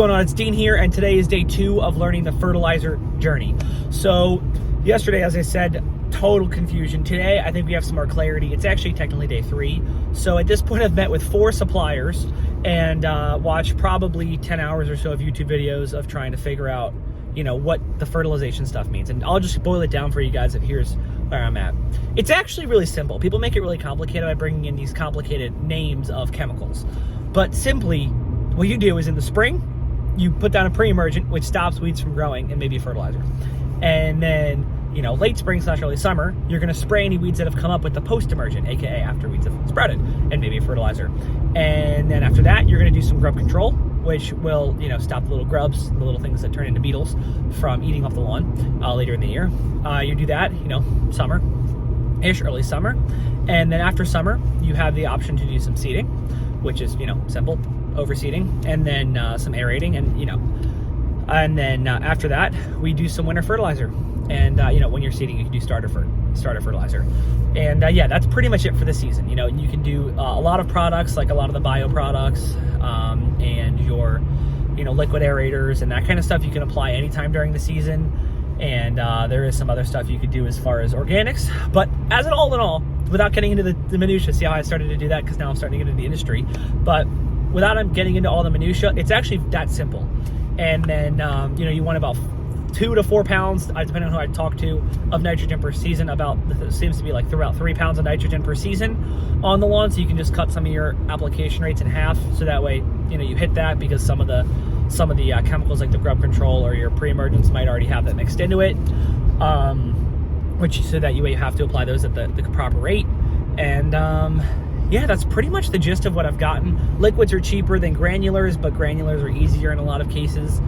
What's going on? It's Dean here, and today is day 2 of learning the fertilizer journey. So yesterday, as I said, total confusion. Today, I think we have some more clarity. It's actually technically day 3. So at this point, I've met with 4 suppliers and watched probably 10 hours or so of YouTube videos of trying to figure out, you know, what the fertilization stuff means. And I'll just boil it down for you guys, and here's where I'm at. It's actually really simple. People make it really complicated by bringing in these complicated names of chemicals. But simply, what you do is in the spring, you put down a pre-emergent, which stops weeds from growing, and maybe a fertilizer. And then, you know, late spring / early summer, you're going to spray any weeds that have come up with the post-emergent, aka after weeds have sprouted, and maybe a fertilizer. And then after that, you're going to do some grub control, which will, you know, stop the little grubs, the little things that turn into beetles, from eating off the lawn later in the year. You do that, you know, summer-ish, early summer. And then after summer, you have the option to do some seeding, which is, you know, simple, overseeding, and then some aerating, and, you know, and then after that, we do some winter fertilizer. And, you know, when you're seeding, you can do starter fertilizer. And yeah, that's pretty much it for the season. You know, you can do a lot of products, like a lot of the bio products, and your, you know, liquid aerators and that kind of stuff you can apply anytime during the season. And there is some other stuff you could do as far as organics. But as an all in all, without getting into the minutia, see how I started to do that, because now I'm starting to get into the industry. But without getting into all the minutia, it's actually that simple. And then, you know, you want about 2 to 4 pounds, depending on who I talk to, of nitrogen per season. It seems to be like about 3 pounds of nitrogen per season on the lawn. So you can just cut some of your application rates in half. So that way, you know, you hit that, because some of the chemicals like the grub control or your pre-emergents might already have that mixed into it. So that you have to apply those at the proper rate. And yeah, that's pretty much the gist of what I've gotten. Liquids are cheaper than granulars, but granulars are easier in a lot of cases,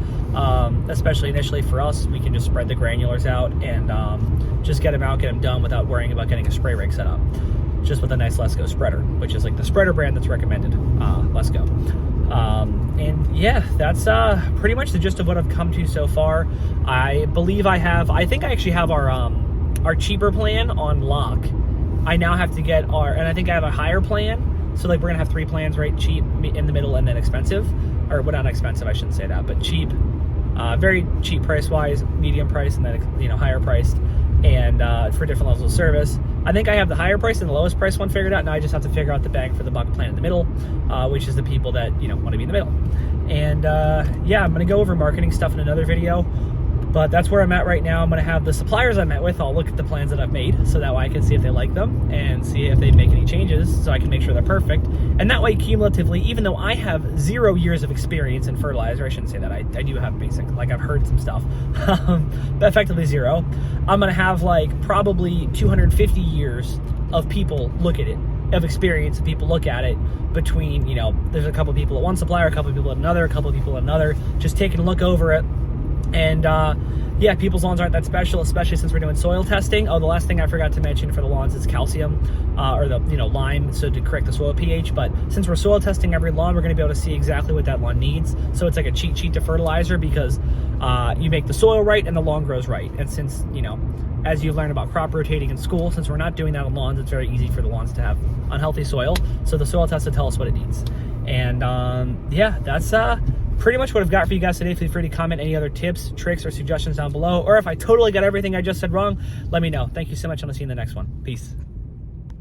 especially initially for us. We can just spread the granulars out and just get them out, get them done without worrying about getting a spray rig set up. Just with a nice Let's Go spreader, which is like the spreader brand that's recommended, Let's Go. And yeah, that's pretty much the gist of what I've come to so far. I think I actually have our cheaper plan on lock. I now have to get and I think I have a higher plan. So like we're gonna have 3 plans, right? Cheap, in the middle, and then expensive. Or well, not expensive, I shouldn't say that, but cheap, very cheap price-wise, medium price, and then, you know, higher priced, and for different levels of service. I think I have the higher price and the lowest price one figured out. Now I just have to figure out the bang for the buck plan in the middle, which is the people that, you know, want to be in the middle. And yeah, I'm gonna go over marketing stuff in another video. But that's where I'm at right now. I'm going to have the suppliers I met with, I'll look at the plans that I've made, so that way I can see if they like them and see if they make any changes, so I can make sure they're perfect. And that way, cumulatively, even though I have 0 years of experience in fertilizer, I shouldn't say that, I do have basic, like I've heard some stuff, but effectively 0. I'm going to have like probably 250 years of people look at it, of experience, of people look at it, between, you know, there's a couple people at one supplier, a couple people at another, a couple people at another, just taking a look over it. And yeah, people's lawns aren't that special, especially since we're doing soil testing. Oh, the last thing I forgot to mention for the lawns is calcium, or the, you know, lime, so to correct the soil pH. But since we're soil testing every lawn, we're going to be able to see exactly what that lawn needs. So it's like a cheat sheet to fertilizer, because you make the soil right and the lawn grows right. And since, you know, as you learn about crop rotating in school, since we're not doing that on lawns, it's very easy for the lawns to have unhealthy soil. So the soil test will tell us what it needs. And yeah, that's pretty much what I've got for you guys today. Feel free to comment any other tips, tricks, or suggestions down below. Or if I totally got everything I just said wrong, let me know. Thank you so much, and I'll see you in the next one. Peace.